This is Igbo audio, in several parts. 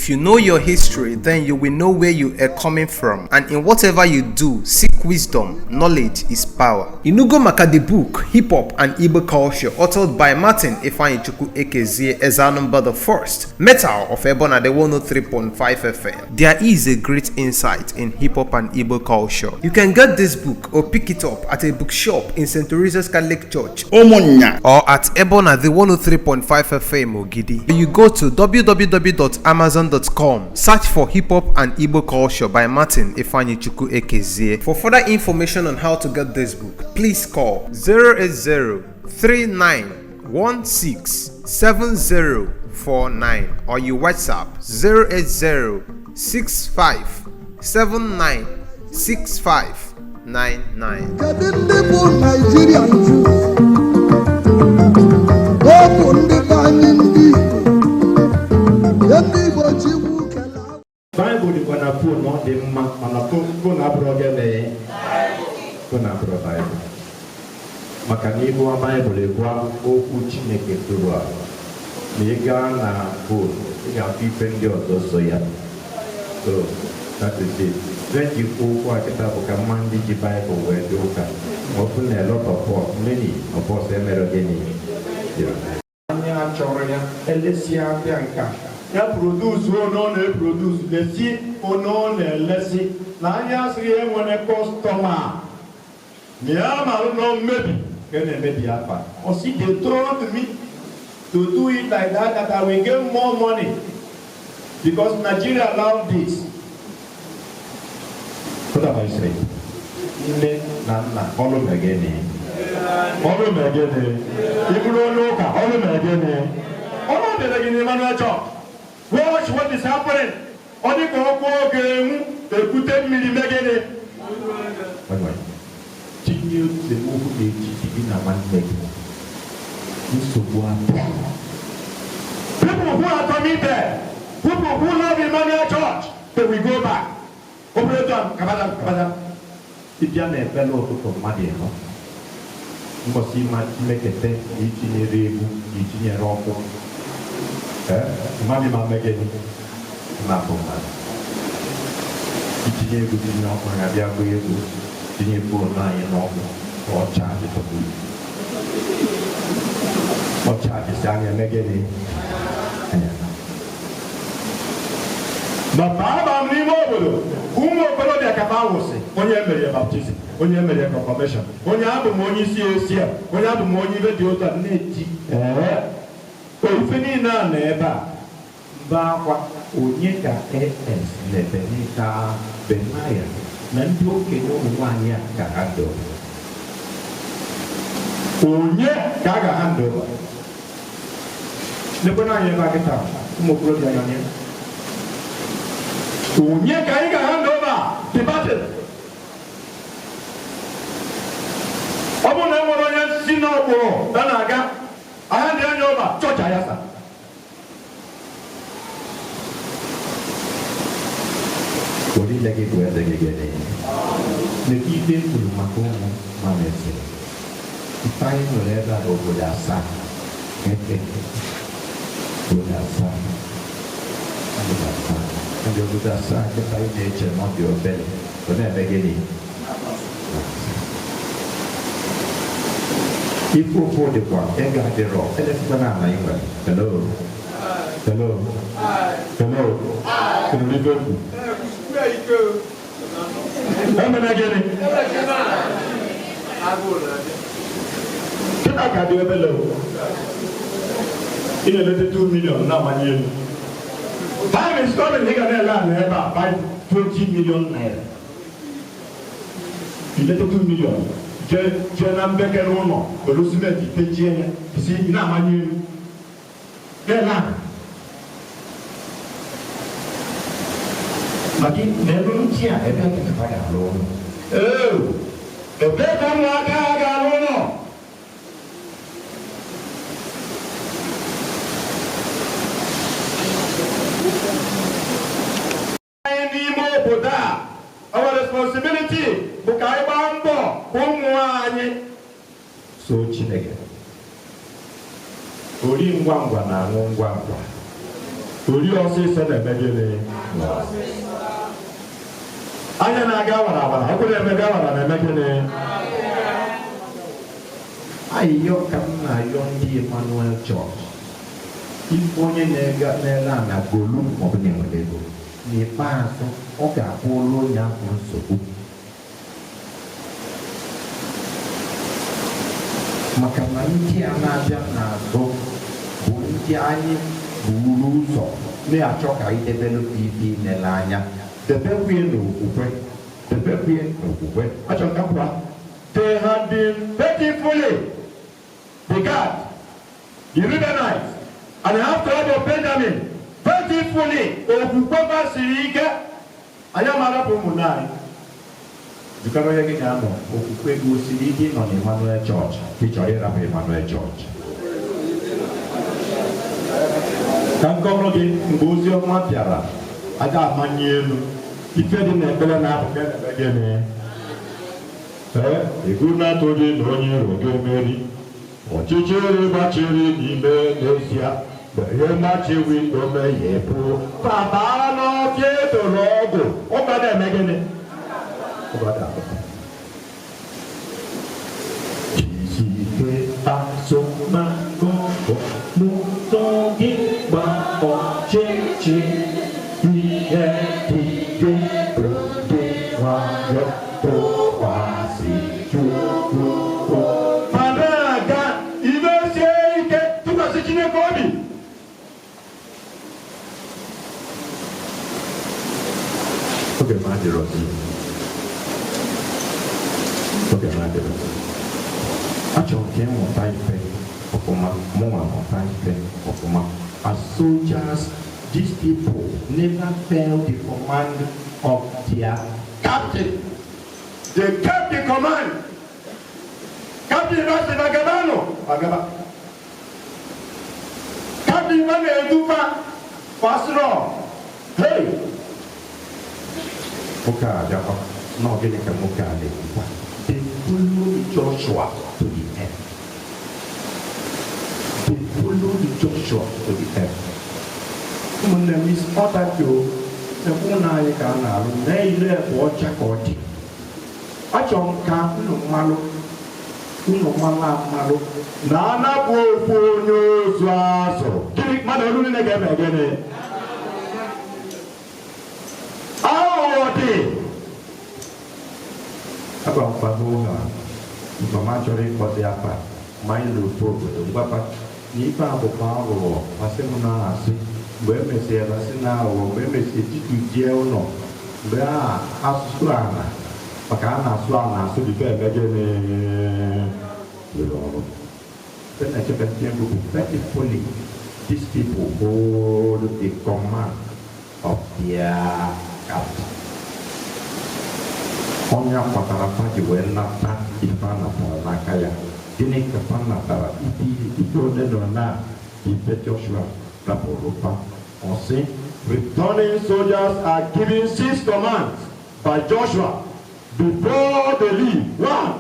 If you know your history, then you will know where you are coming from. And in whatever you do, seek wisdom. Knowledge is power. Inugo maka the book, Hip Hop and Igbo Culture, authored by Martin Ifeanyichukwu Ekezie Ezanumba the First, Metal of Ebona the 103.5 FM. There is a great insight in hip hop and Igbo culture. You can get this book or pick it up at a bookshop in St. Teresa's Catholic Church, Omonya, or at Ebona the 103.5 FM OGIDI. You go to www.amazon.com, search for Hip Hop and Igbo Culture by Martin Ifeanyichukwu Ekezie. For further information on how to get this book, please call 080-3916-7049 or you WhatsApp 080-6579-6599. Bible di kwana po no de ma na po na brogele ko na bro Bible maka ni bo Bible e kwa okwu Chineke turu a me ga na bo ga pipe ndi odo so ya so that is it when you go kwa kita bo ka mandi di Bible we do ka open a lot of many of us emerogeni anya choro ya elesia bianca ya produce ono na produce lesi ono na lesi na anya siri enwere customer me ama no maybe can maybe happen or see they told me to do it like that I will get more money because Nigeria allow this. What am I saying? Na follow me again. Follow me again. Even though follow me again. Follow me again, Immanuel job. Watch what is happening. Only go game, they put 10 million again. Continue the move in a man making. People who are committed, people who love Immanuel Church, they will go back. Kabada. If you are a fellow to Madi, you must see my make a tent, eating a rebu, eating a rock. Mami mama geni na poma itinye ego dị n'ọkụ ya bịa bụ ego tinye fon anyị n'ọkụ ọ chaji tọpụ ọ chaji si anya eme gịnị ma baba m n'ime obodo ụmụ okorobịa ka ha wụsị onye mere baptizim onye mere confirmation onye abụ m onye isi esi a onye abụ m onye ibe dị otu a na-eti ofe niile a na ebe a mba akwa onye ka es lebenita benaya na ndị okenye ụmụ nwaanyị a ka ha dọrọ onye ka a ga ha dọrọ lekwe na anyị ebe a kịta ụmụ okorobịa ya nye onye ka anyị ga ha dọrọ debated ọ bụ na enwere onye si n'ọgbụrụ na na-aga ahịa ndị anya ọba chọọchị ayasa Ori lagi dua lagi gini. Nekide pun makan manusia. Kita ini mereka berdasar, berdasar. Kalau berdasar kita ini cuma diobel. Benar begini. Ikpu pun dibuat, enggak ada roh. Ada sebenarnya yang mana? Hello. Can we go? How many again? Kita akan dua belau. Ini ada 2 million namanya. Time is coming. Kita nak lalu by 20 million naira. Ini ada 2 million. Jangan berker ono. Kalau sudah dipejiannya, si namanya. Kelang. Bagi melun cia, ebe kita pada lono. Ebe kamu agak lono. Ini mau boda. Our responsibility bukai bambo, kumwanye. So chineke. Ori ngwangwa na ngwangwa. Uri ọsịsọ na-eme gịnị? Anya na-aga wara ọkụ na-eme wara na-eme gịnị? Ayịyọ ka m na-ayọ ndị Immanuel Church. Ife onye na-ele na golu maọbụ na-enwere ego n'ikpeazụ ọ ga-abụ olu onye ahụ nsogbu. Maka na ndị a na-abịa n'azụ bụ ndị anyị buru ụzọ na-achọ ka anyị debere ife nele anya debekwe n'okwukwe achọ ka pụa. They have been faithfully begat the Reubenites and the half-tribe of Benjamin faithfully okwukwe basiri ike. Anyị amara bụ ụmụnne anyị jikọrọ onye gị ga-anọ okwukwe gosiri ike nọ n'Immanuel Church ka ị chọrọ ịrapụ Immanuel Church. Ka nkọrọ gị mgbe ozi ọma bịara aga amanye elu ife dị n'ekpere na-apụga n'ebe gịnị ego na-atụghị na onye iro ga-emeri ọchịchịrị gbachiri n'ime n'ezie ihe mmachi windo meghe bụ papa n'ọfịa edoro ọgwụ ụgbada eme gịnị ụgbada jizike asọmago n'ụtọ gị gba ọchịchị ihe dịde brode nwayọ tụkwasị Chukwu. Mana aga ibe sie ike tụkwasị Chineke obi. Oge m adịrọzi. Achọrọ ka ịmụta ife ọfụma, mụnwa mụta ife ọfụma. As soldiers, these people never failed the command of their captain. They kept the command. Captain Vasi Vagabano, Captain Immanuel Dufa, Pasro. Hey! Muka Japa, no getting a Muka. They followed Joshua to the end. They followed Joshua to the end. When the Miss Otato, the Punai Canal, they left what Chakoti. I don't count no malo, Nana Pofonyo Swaso. Give it mother again. Oh, dear. About Pahona, Mamachori for the upper, my little program, Papa, Nipa Popo, Masemuna, Weme say Rasina, or Weme say Giano, Bea, Astrana, Pacana, Swana, so the fair begin. Then I can faithfully these people hold the command of their captain. Onya patara jiwena ta ifana para kaya dini kapana tara ipi odena ipe Joshua raporopa onse returning soldiers are given 6 commands by Joshua before they leave. 1,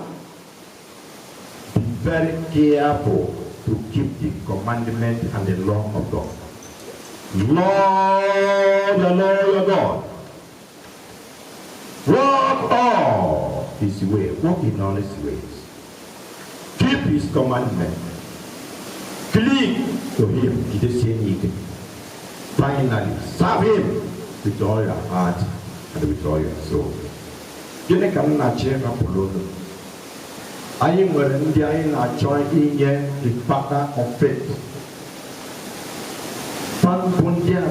be very careful to keep the commandment and the law of God. Lord, the Lord your God, walk all his way, walk in all his ways. Keep his commandment. Cling to him. Finally, serve him with all your heart and with all your soul. Gini kam na cheka polono. Ayi nwere ndị anyị na-achọ inye the father of faith.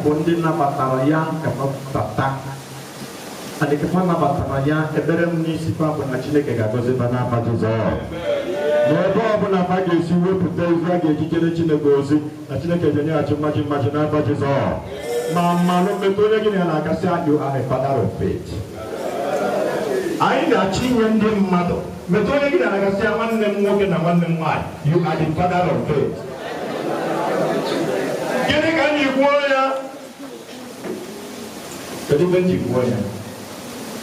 Bụ ndị nabatara ya kapata. And the Kapana Batamaya, a better municipal when a Chineke goes in Banapa Joseph. No problem of Agis, you will put those ragged Chinagosi, a Chineke, imagine Joseph. Mamma, no Methodin and Acacia, you are a father of faith. I got Chin mother. Methodin and Acacia, one them walking and one them wide. You are the father of faith. Getting a new warrior. The defensive warrior.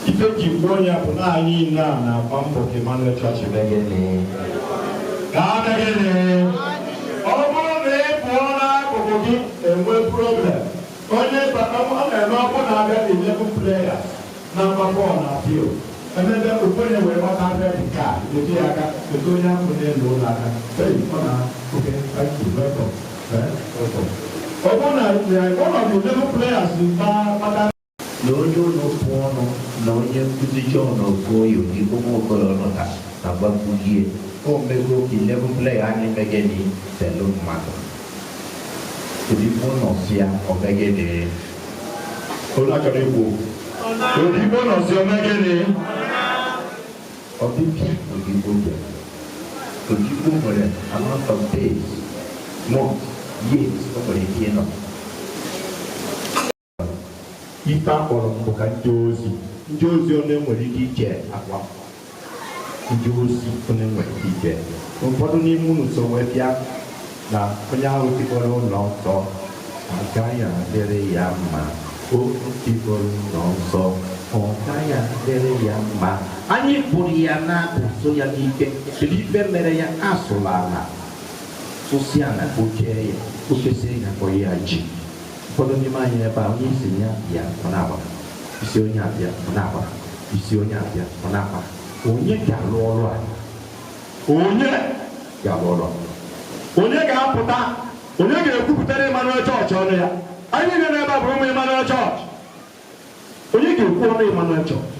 Ife Jibonia Punani na Pampo Immanuel Church begini. Kabegini. Omo ne pona kokoki enwe problem. onye na-eme ọkụ na-abịa na 11 players na mgbakọ na field emebe okenye wee gbata abịa nke a eji aka eke onye ahụ na-elu ụlọ aka ọ na oke ọ bụ na ọnọdụ 11 players gbata na onye ụlọ pụọ ọnụ na onye nkụzi John Okoye Odibo Nwaokolo nọta na gbapụgie o mego 11 player anyị megeni telu mmadụ Odibo nọsịa omegeni onye achọrọ ikwu Odibo nọsịa omegeni ọbịbịa Odibo bịara Odibo nwere amount of days months years o nwere ike nọ ife akpọrọ mbụ ka ndị ozi onye nwere ike ije akwa ndị ozi onye nwere ike ije ụfọdụ n'ime unu so wee bịa na onye ahụ tikpọrọ ụlọ nsọ agaghị adịrị ya mma o tikpọrọ ụlọ nsọ ọ gaghị adịrị ya mma anyị kpụrụ ya na-atụso ya n'ike kedu ife mere ya asụla ala sụsịa na ochie ya okesịrị ya kpọ ya ji ụfọdụ n'ime anyị ebe a onye isi ya bịa ọ na-agba isi onye abịa ọ na-agba isi onye abịa ọ na-agba onye ga-alụ ọrụ a onye ga-alụ ọrụ onye ga-apụta onye ga-ekwupụtara Immanuel chọọchị ọnụ ya anyị niile n'ebe a bụrụ ụmụ Immanuel chọọchị onye ga-ekwu ọnụ Immanuel chọọchị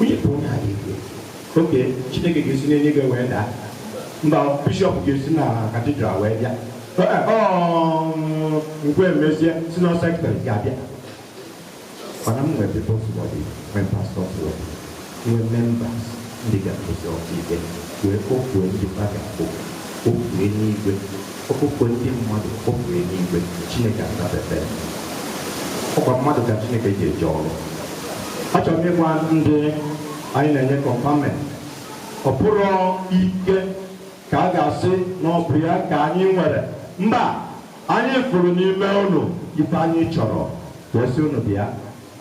onye bụ onye a ga-ekwu oke Chineke ga-esi n'eluigwe wee daa mba bishọp ga-esi na katidral wee bịa nkwe emezie si na sekretari ga-abịa mana m nwere people's body nwee pastors body nwee members ndị ga-akụzi ọkaikpe wee kpọkwue ndị mmadụ kpọkwue n'igwe ọkpụkpọ ndị mmadụ kpọkwue n'igwe Chineke azabebe ọkwa mmadụ ka Chineke ji eje ọrụ achọrọ m ịgwa ndị anyị na-enye Conferment ọ bụrụ ike ka a ga-asị na ọ bụ ya ka anyị nwere mba anyị fụrụ n'ime ụlọ ife anyị chọrọ wee sị unu bịa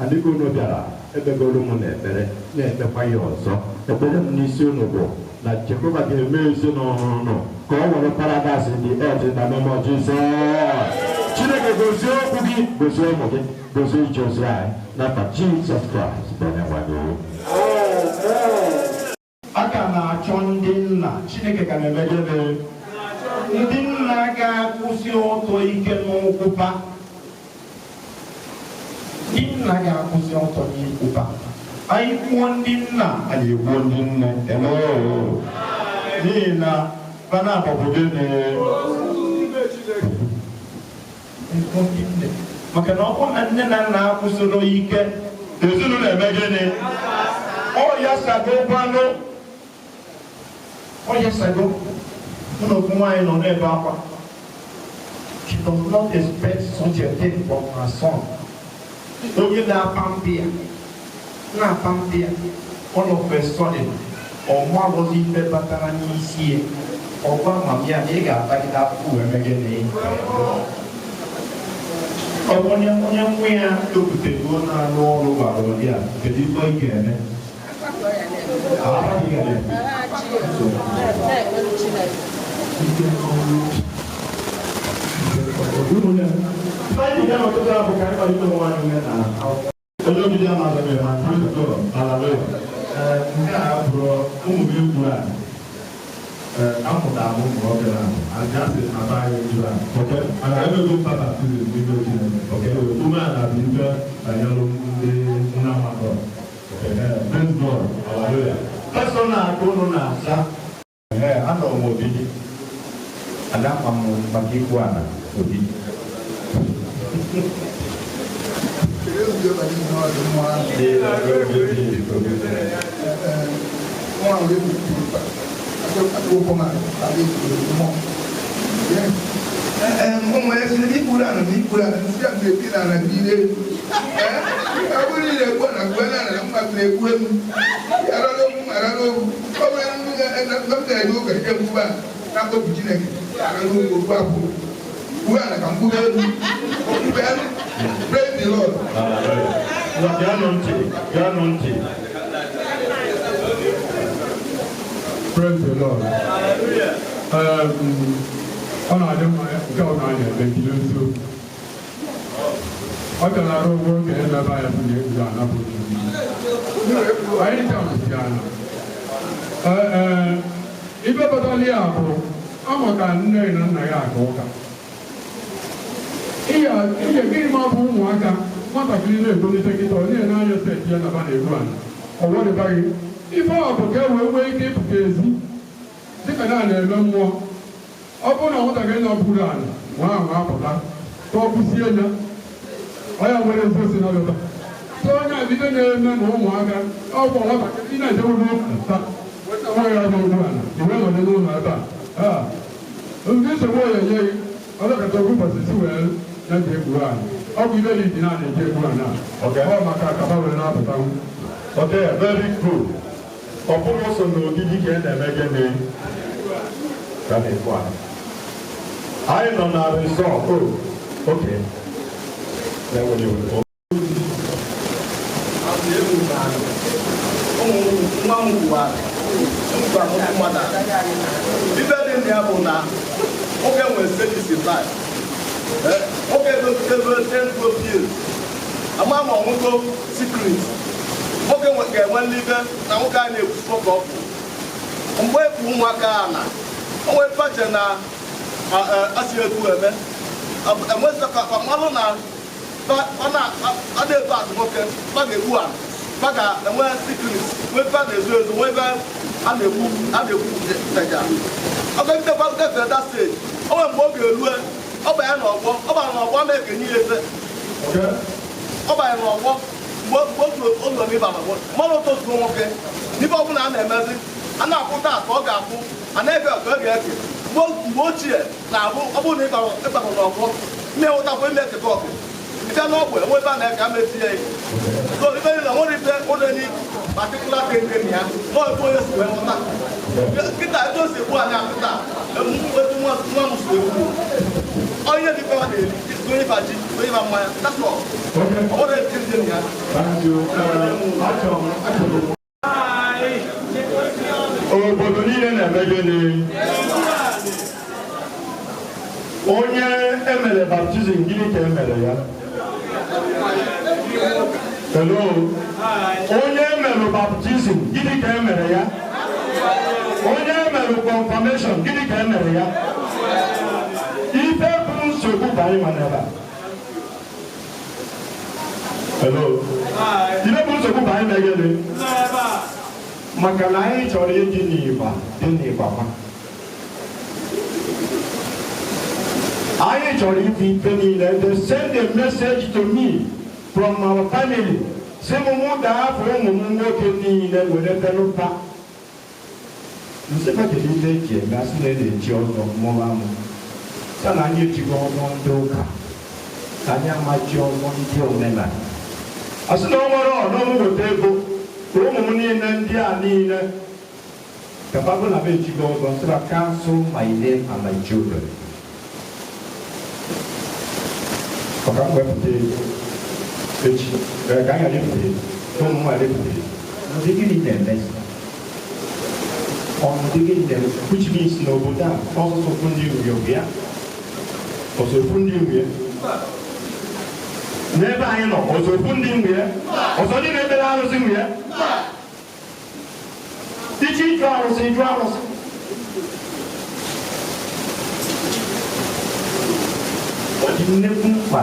adịghị unu bịara ebegoro m na ekpere na-ekpekwa ya ọzọ ekpere m n'isi unu bụ na Jehova ga-eme ezinụlọ unu ka ọ were paradaịs dị eti na name of Jizọs Chineke gozie okwu gị gozie ụmụ gị gozie ije ozi anyị n'afa Jizọs Kraịst bụ onye nwe gị. A ka na-achọ ndị nna Chineke ka na-emegide ndị nna ga-akwụsị ọtọ ike n'ụkwụba ndị nna ga-akwụsị ọtọ n'ịkwụba anyị kwuo ndị nna anyị ekwuo ndị nne n'ihi na bana agbọbọdo maka na ọkụ na nne na nna akwụsịrị ike ezinụlọ eme gịnị ọya sago gwanụ ọya sago mụ na okwu nwaanyị nọ n'ebe akwa she does not expect such a thing from her son onye na-apa mbịa all of a sudden ọmụ agọzi ife batara n'isi ya ọgwa mama ya na ị ga-atagide afọ eme gịnị onye nwe ya toputere o na-arụ ọrụ gwara ụdị a kedu ife ị ga-eme onye obido amazabere ma nke a bụrụ ụmụ gị ugbu a amụta amụ ma ọ bịara agasị aba anyị ugbu a mana emego mpata tiri n'ime Chineke ume a na-abụ ife banyere ndị nna mmadụ bezbọl haleluya pastọ na-akụ ụnụ na-asa anọ m Obidi adakwa m maka ikwu ala Obidi ụmụ ya si n'ikpuru ana n'ikpuru ana nsị a na-ebi na ala dị ire ọ bụrụ ile egbu na gbuo na ala mma bụ egbu emu arara okwu arara okwu ọ bụrụ ndị ga-eje ụka ije mgbuba na-akpọpụ Chineke arara okwu okwu abụ ugbu a ka mgbuba elu mgbe elu praise the Lord. Praise the Lord. Ọ na-adị mma nke ọ na-anya eme jiri nso ọ gara arụ ụgwọ nke ebe ya bụ na-egwu anapụ anyị chọrọ ibe batali ya bụ amụta nne na nna ya aka ụka ihe gịnị ma bụ ụmụaka nwatakịrị na-etolite nkịta ọ na-ene anya seti ya na ba na-egwu ana ọwọdịbaghị ife ọ bụ ka e wee nwee ike ịpụta ezi dịka na na-eme mmụọ ọ bụrụ na nwatakịrị nọburu ala nwa ahụ apụta ka ọ kwụsie ya onye nwere nzosi na lụta so onye abide na-eme na ụmụaka ọ bụ nwatakịrị na-ejewuru ụka nwa ya bụ ugbu ala iwe nọdụ n'ụlọ ebe a ndị nsogbu onye nye gị ọlọkọta ogwu ụbọchị si wee na ji egwu ala ọ bụ ibe dị na na-eji egwu ala ọ maka akaba were na-apụta. Okay, very good. Ọ bụrụ so na ogidi ka na-eme gịnị ka na-ekwu ala anyị nọ na resort okay ibe dị ndị ya bụ na nwoke nwere status in life nwoke dozie ama ma ọnwụgo secret nwoke ga-enwe nlibe na nwoke a na-ekwusikọ ka ọ bụ mgbe ekwu ụmụaka a na onwe pache na asị etu eme enwezịka ka mmalụ na a na-eto atụ nwoke ba ga-egbu a ba ga-enwe secret nwebe a na-ezu ezu nwebe a na-ekwu teja ọgọdekwa gafere that stage onwe mgbe ọ ga-erue ọbanye n'ọgbọ ọbanye n'ọgbọ na-ekenye ya eze ọbanye n'ọgbọ mgbe otu ụlọ n'ịba mmanụ otozuo nwoke n'ibe ọbụla a na-emezi a na-akwụ taa ka ọ ga-akwụ a na-ege ka ọ ga-eke mgbe ochie na-abụ ọ bụrụ na ịbara n'ọgbọ na-enwetakwa ime ekeke ọkụ nke na ọgwụ enwe ebe a na-eke amechi ya so ibe niile nwere ibe ụlọ ni patikula kenke na ya n'otu onye si wee nwụta nkịta etu o si egbu anya nkịta etu nwa m si egbu onye dị pewa na-eri onye ịba ji onye ịba mmanya tasọ ọ bụrụ eti ndị ya obodo niile na-eme gịnị onye emere baptizim gịnị ka emere ya hello onye emere baptizim gịnị ka emere ya onye emere confirmation gịnị ka emere ya ife bụ nsogbu bụ anyị nwere ebe a hello ife bụ nsogbu bụ anyị megide maka na anyị chọrọ ịdị n'ịgba dị n'ịgba ma anyị chọrọ ife ife niile they send a message to me from our family si mụ ga-afụ ụmụ m nwoke niile were pelụta nsịkwa kedu ife eji eme asị na na-eji ọzọ mụrụ amụ ya na anyị ejighị ọgbọ ndị ụka anyị amachi ọgbọ ndị omenala asị na ọ nwere ọnọm weta ego ka ụmụ m niile ndị a niile ka babụ na m ejighị ọzọ nsịkwa cancel my name and my children ọka m wepụta ego echi ka anyị ghara ịpụta ụmụ m ghara ịpụta ndị gịnị na-emezi ọnọdụ gị na-eme which means na obodo a ọsụsụ ndị nri obi ya ọsọfụ ndị nri n'ebe anyị nọ ọsọfụ ndị nri ọsọ ndị na-ekpere arụsị nri iche ịjụ arụsị ịjụ arụsị ọ dị nnekwu mkpa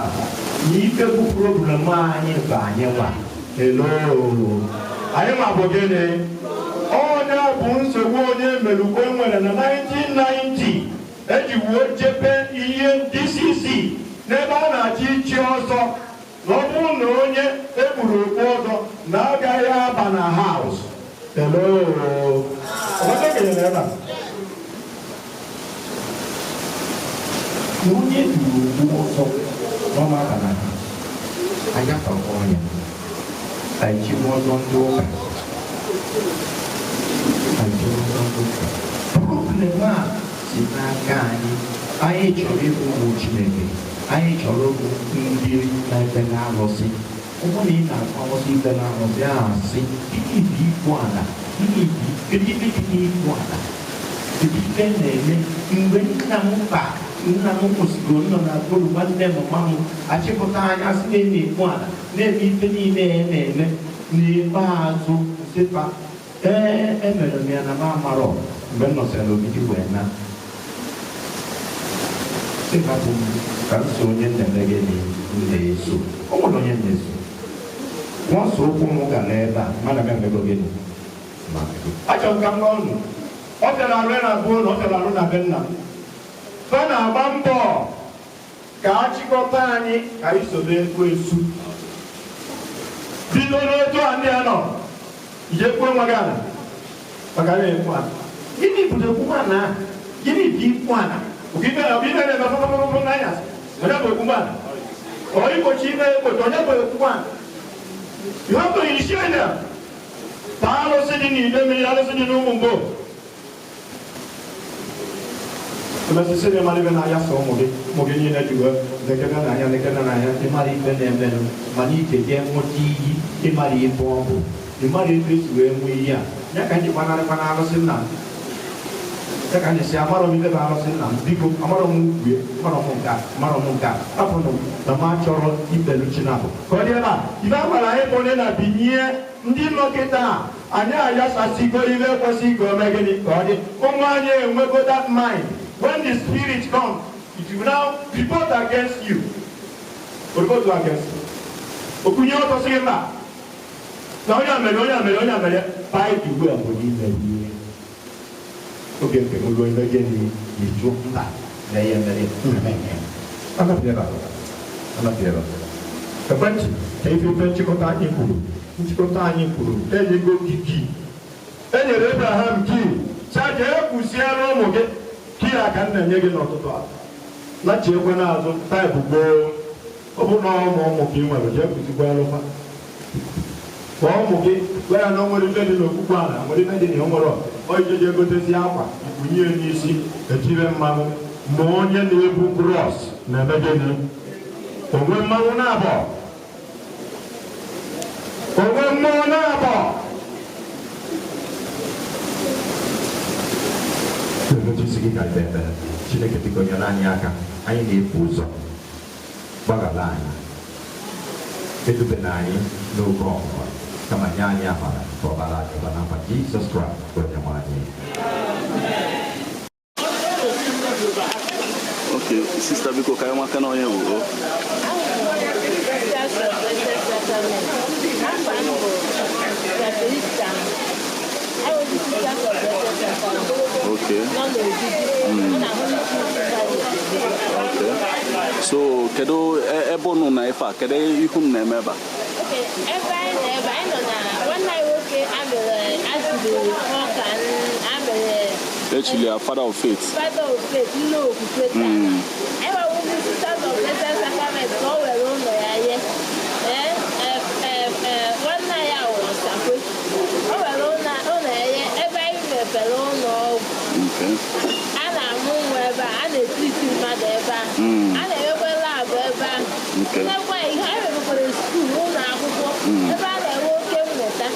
na ife bụ problem anyị bụ anyị nwa elo anyị ma bụ gịnị onye bụ nsogbu onye merukwe nwere na 1990 eji wuo jebe ihe DCC n'ebe a na-achọ ichi ọzọ na ọ bụrụ na onye egburu okpu ọzọ na agaghị aba na haus onye gburu okpu ọzọ n'ọmaba na ha agafakwa ya aji ọzọ ndị ụka problem a si n'aka anyị chọrọ ịbụ ụmụ Chineke anyị chọrọ ịbụ ndị na-ekpe n'arụsị ụmụ na ị na-akpọsị ikpe n'arụsị ahụ asị gịnị bụ ikwu ala gịnị bụ ikwu ala kedu ife na-eme mgbe nna m ba nna m kwụsịgo nọ na bụrụ nwanne mama m achịpụta anya sị na-ekpu ala na-eme ife niile ya na-eme n'ikpeazụ sịpa emere m ya na m amarọ mgbe m nọsịrị n'ogidi wee na sịpapụ m ka m so onye nna gị na-eso o nwere onye na-eso nwa so okwu m gara ebe a mana m emego gịnị achọrọ ka m gwa unu ọ bịara arụ na bụ ụlọ ọ bịara arụ na be nna m fa na-agba mbọ ka achịkọta anyị ka anyị sobe ekwensu bido n'otu a ndị a nọ ije kwuo nwa gị ala maka na-ekwu ala gịnị bụ ekwu ala gịnị bụ ikwu ala obibe na-eme fọfọfọfọ n'anya onye bụ ekwu ala ọ igbochi ime egbochi onye bụ ekwu ala you have to initiate them ta alụsị dị n'ide mmiri alụsị dị n'ụmụ mgbo emesịsị na ịmara ibe na-aya sọ ụmụ gị niile jiwe nekene n'anya ịmara ife na-emenụ mana ike jee nwụta iyi ịmara ibe ọ bụ ịmara etu esi wee nwee iyi a ya ka anyị gbanarịkwana alụsị nna m ya ka anyị si amarọ m ibe bụ alụsị nna m biko amarọ m ukwe amarọ m nke a apụnụ na m achọrọ ibelu chinabụ ka ọ dị ebe a ibe a gwara anyị bụ onye na-binye ndị nọkịta anyị ayasasigo ibe ekwesịghị ka o mee gịnị ka ọ dị ụmụ anyị enwego that mind. When the spirit comes, it will now report against you. Report against you. Okunye oto sige mba. Na onye amele. Fight the way of the enemy. Okay, we'll go again. You joke that. They are very. I'm not here. The French, if you French contact Ikpu, then you go Kiki. Then you Abraham Key. Saje kusiano moge. Kia ka nna nye gị n'ọtụtụ a na chiekwe n'azụ taịpụ gboo ọ bụ na ụmụ gị nwere jee kụzikwa alụfa ka ụmụ gị gwa ya na o nwere ife dị n'okpukpe ala nwere ife dị na nwere ojeje egotezi akwa ikpunye n'isi etire mmanụ ma onye na-ebu bros na-eme gịnị onwe mmanwụ na-abọ Chineke biko nyere anyị aka anyị na-ebu ụzọ gbaghara anyị edubena anyị n'oge ọmụma kama nye anyị amara ka ọbara anyị ụba n'afa Jizọs Kraịst bụ onyenwe anyị. Okay, sister biko ka anyị maka na onye bụ Okay. Okay. So, kedu ebe unu na ife a kedu ihu m na-eme ebe a? Okay, ebe anyị nọ na nwanne anyị nwoke amere asịrị ọka amere Actually, a father of faith. Father of faith, nne okwukwe taa. Ebe ọwụwa sisters of Blessed Sacrament ka o were ụlọ ya ye. Nwanne anyị ahụ Osakwe. O were ụlọ ya ye ebe anyị mepere ụlọ ọgwụ. A na-amụ nwa ebe a na-etriti mmadụ ebe a na-enwekwa labụ ebe a nnekwa ihe anyị mepekwara skuul ụlọ akwụkwọ ebe a na-enwe oke mmụta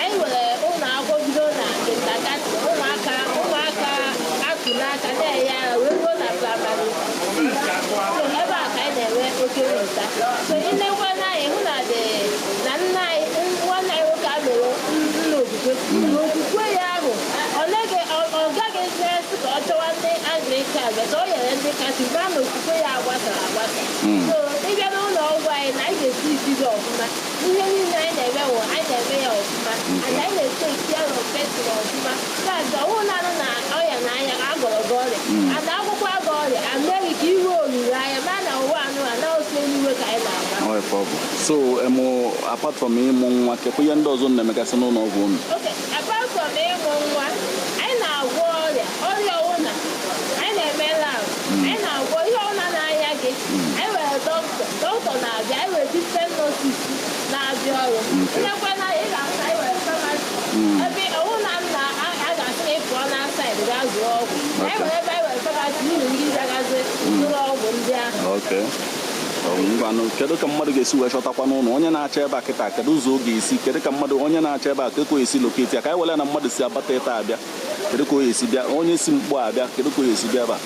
anyị nwere ụlọ akwụkwọ bido na kintakati ụmụaka atụ n'aka na-enye ara wee ruo na praịmarị ebe a ka anyị na-enwe oke mmụta so nnekwa anyị hụ na nna anyị nwanne anyị nwoke a mere nna okwukwe ya ahụ ọ gaghị ezi ka ọ chọwa ndị Anglican beta o nyere ndị kasị baa na okwukwe ya gbasara agbasa so ịbịa n'ụlọ ọgwụ anyị na anyị ga-esi isi ọfụma ihe niile anyị na-eme wụ anyị na-eme ya ọfụma and anyị na-ete isi ahụ pesin ọfụma gaazị ọwụ naanị na ọya na anya ka agọrọ gị ọrịa and akwụkwọ agọ ọrịa ameghị ka iwe olulu anya ma na ụwa anụ a na osi eluigwe ka anyị na-agba. So, apart from ịmụ nwa kekwa ihe ndị ọzọ na-emegasị n'ụlọ ọgwụ unu? Okay, apart from ịmụ nwa anyị na-agwọ ọrịa ọwụna anyị na-eme lab anyị na-agwọ ihe ọwụna na-anya gị anyị nwere dọkịta na-abịa anyị nwere distant nurses na-abịa ọrụ nyekwana ị ga-asa anyị nwere famasi ebe ọwụna nna a ga-asị na ịpụọ na saịd gaa zụọ ọgwụ anyị nwere ebe anyị nwere famasi n'ihi ndị bịagazi zụrụ ọgwụ ndị ahụ. Ngwanụ kedu ka mmadụ ga-esi wee chọtakwa n'ụlọ onye na-achọ ebe a kịta kedu ụzọ ọ ga-esi kedu ka mmadụ onye na-achọ ebe a ka esi loketi ya ka anyị were na mmadụ si abata ebe abịa kedu ka o esi bịa onye si mkpọ abịa kedu ka o esi bịa ba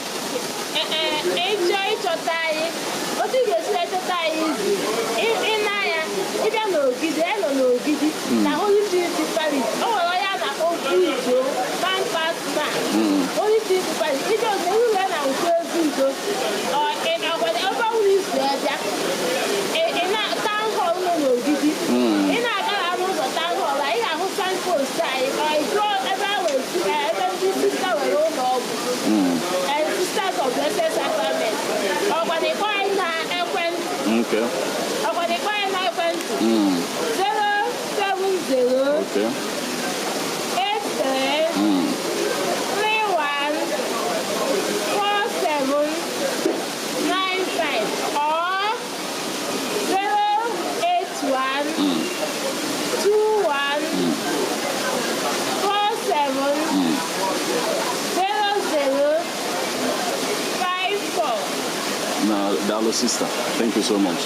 ịchọta anyị otu ga-esi echọta anyị izi ịnanya ịbịa n'ogidi nọ n'ogidi na Holy Trinity Parish o nwere onye a na-akpọ Udo Pampasma Holy Trinity Parish ije otu ewure na nkwu ezi udo ọgwanye ebe ọbụla isi bịa town hall nọ n'ogidi ị na-aga n'ụzọ town hall anyị ga-ahụ signpost anyị jụọ ebe a were ebe ndị sista were ụlọ ọgwụ Sisters of Blessed Sacrament. Ọkwadikọ anyị na ekwentị. Ọkwadikọ anyị na ekwentị. 070 83 31 47 95 or 081 21 47 00 54. Now, Dalo sister, thank you so much.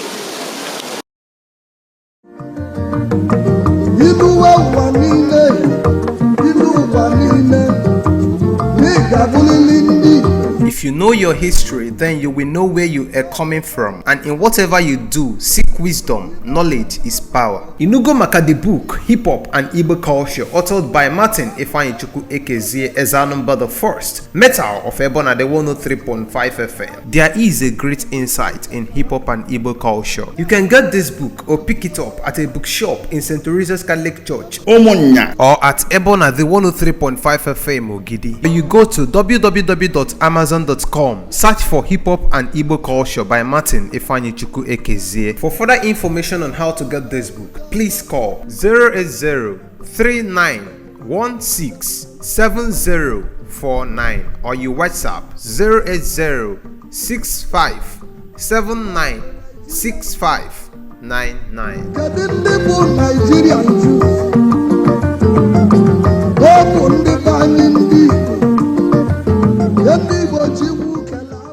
If you know your history, then you will know where you are coming from, and in whatever you do, seek wisdom. Knowledge is power. Inugo maka the book Hip Hop and Igbo Culture, authored by Martin Ifeanyichukwu Ekezie Ezanumba the First, Metal of Ebona the 103.5 FM. There is a great insight in hip hop and Igbo culture. You can get this book or pick it up at a bookshop in St. Teresa's Catholic Church, Omonya, or at Ebona the 103.5 FM Ogidi. You go to www.amazon.com, search for Hip Hop and Igbo Culture by Martin Ifeanyichukwu Ekezie. For further information on how to get this book, please call 080-3916-7049 or you WhatsApp 080-6579-6599.